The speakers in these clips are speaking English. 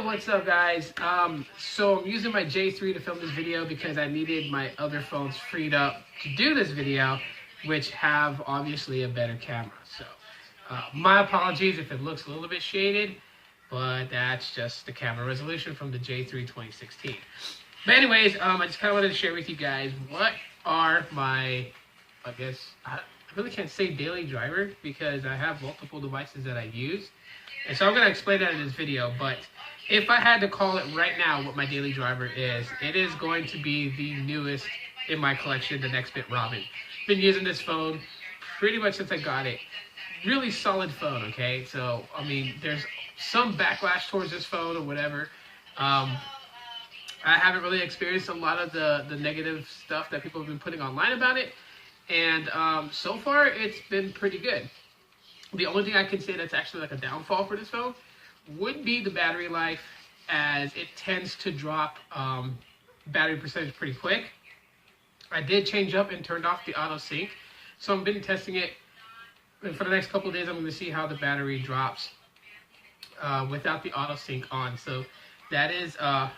Yo, what's up guys? So I'm using my J3 to film this video because I needed my other phones freed up to do this video, which have obviously a better camera. So my apologies if it looks a little bit shaded, but that's just the camera resolution from the J3 2016. But anyways, I just kind of wanted to share with you guys what are my, I really can't say daily driver because I have multiple devices that I use. And so I'm going to explain that in this video, but if I had to call it right now what my daily driver is, it is going to be the newest in my collection, the Nextbit Robin. Been using this phone pretty much since I got it. Really solid phone, okay? So, I mean, there's some backlash towards this phone or whatever. I haven't really experienced a lot of the negative stuff that people have been putting online about it. And so far, it's been pretty good. The only thing I can say that's actually like a downfall for this phone would be the battery life, as it tends to drop battery percentage pretty quick. I did change up and turned off the auto sync, so I've been testing it. And for the next couple of days, I'm going to see how the battery drops without the auto sync on. So that is, I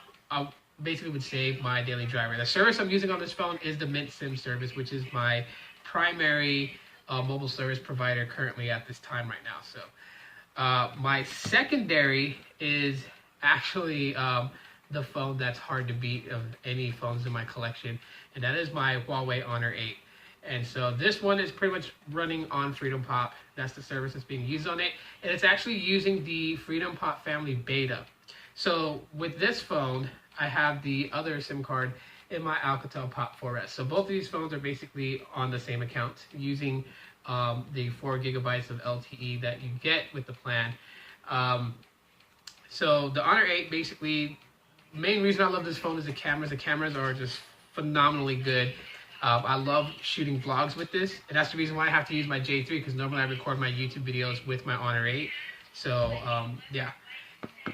basically would say, my daily driver. The service I'm using on this phone is the Mint SIM service, which is my primary mobile service provider currently at this time right now. So my secondary is actually the phone that's hard to beat of any phones in my collection, and that is my Huawei Honor 8. And so this one is pretty much running on Freedom Pop. That's the service that's being used on it, and it's actually using the Freedom Pop family beta. So with this phone, I have the other SIM card in my Alcatel Pop 4S. So both of these phones are basically on the same account using the 4 gigabytes of LTE that you get with the plan. So the Honor 8, basically, main reason I love this phone is the cameras. The cameras are just phenomenally good. I love shooting vlogs with this, and that's the reason why I have to use my J3, because normally I record my YouTube videos with my Honor 8. So yeah.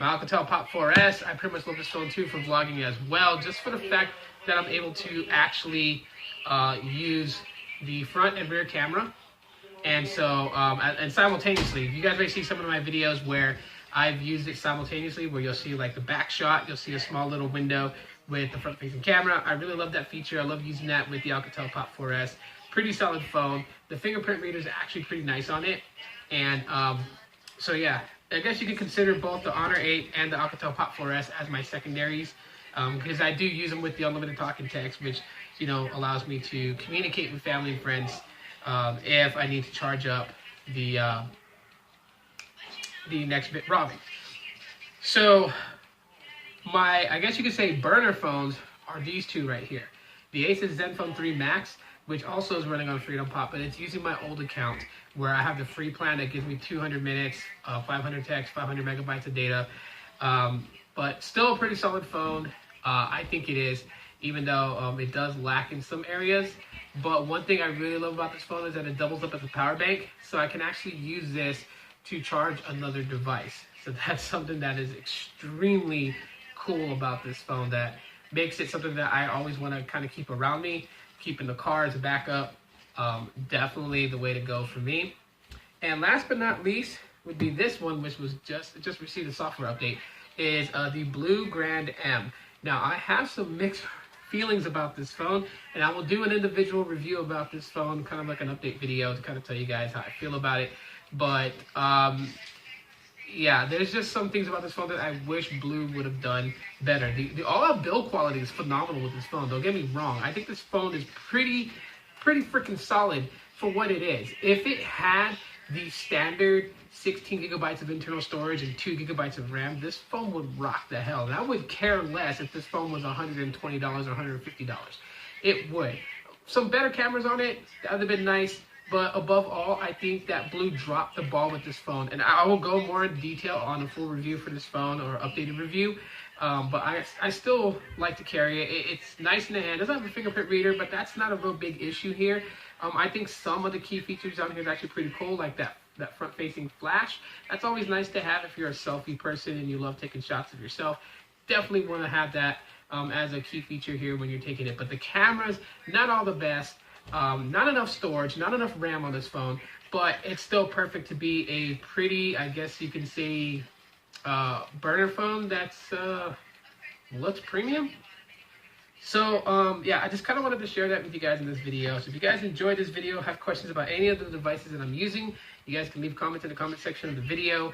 My Alcatel Pop 4S, I pretty much love this phone too for vlogging as well, just for the fact that I'm able to actually use the front and rear camera. And so, and simultaneously, you guys may see some of my videos where I've used it simultaneously, where you'll see like the back shot, you'll see a small little window with the front facing camera. I really love that feature. I love using that with the Alcatel Pop 4S. Pretty solid phone. The fingerprint reader is actually pretty nice on it. And so yeah, I guess you can consider both the Honor 8 and the Alcatel Pop 4S as my secondaries, because I do use them with the unlimited talk and text, which, you know, allows me to communicate with family and friends if I need to charge up the Nextbit Robin. So my, I guess you could say, burner phones are these two right here. The Asus Zenfone 3 Max, which also is running on Freedom Pop, but it's using my old account where I have the free plan that gives me 200 minutes, 500 text, 500 megabytes of data. But still a pretty solid phone. I think it is, even though it does lack in some areas. But one thing I really love about this phone is that it doubles up as a power bank, so I can actually use this to charge another device. So that's something that is extremely cool about this phone, that makes it something that I always want to kind of keep around me, keep in the car as a backup. Definitely the way to go for me. And last but not least would be this one, which was just received a software update, is the Blue Grand M. Now, I have some mixed feelings about this phone, and I will do an individual review about this phone, kind of like an update video to kind of tell you guys how I feel about it. But yeah, there's just some things about this phone that I wish Blue would have done better. The all-out build quality is phenomenal with this phone. Don't get me wrong. I think this phone is pretty freaking solid for what it is. If it had the standard 16 gigabytes of internal storage and 2 gigabytes of RAM, this phone would rock the hell. And I would care less if this phone was $120 or $150. It would. Some better cameras on it, that would have been nice. But above all, I think that Blue dropped the ball with this phone. And I will go more in detail on a full review for this phone, or updated review. But I still like to carry it. It's nice in the hand. It doesn't have a fingerprint reader, but that's not a real big issue here. I think some of the key features on here is actually pretty cool, like that front-facing flash. That's always nice to have if you're a selfie person and you love taking shots of yourself. Definitely want to have that as a key feature here when you're taking it. But the cameras, not all the best. Not enough storage, not enough RAM on this phone, but it's still perfect to be a pretty, I guess you can say, burner phone that's looks premium. So yeah, I just kind of wanted to share that with you guys in this video. So if you guys enjoyed this video, have questions about any of the devices that I'm using, you guys can leave comments in the comment section of the video.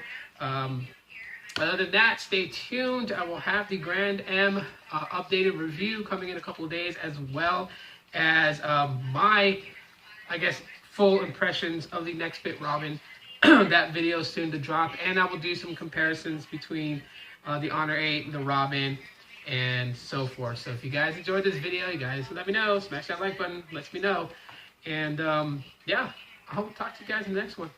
Other than that, stay tuned. I will have the Grand M updated review coming in a couple of days, as well as my, I guess, full impressions of the next Fit Robin. That video is soon to drop, and I will do some comparisons between the Honor 8, the Robin, and so forth. So if you guys enjoyed this video, you guys let me know. Smash that like button, lets me know. And yeah, I hope to talk to you guys in the next one.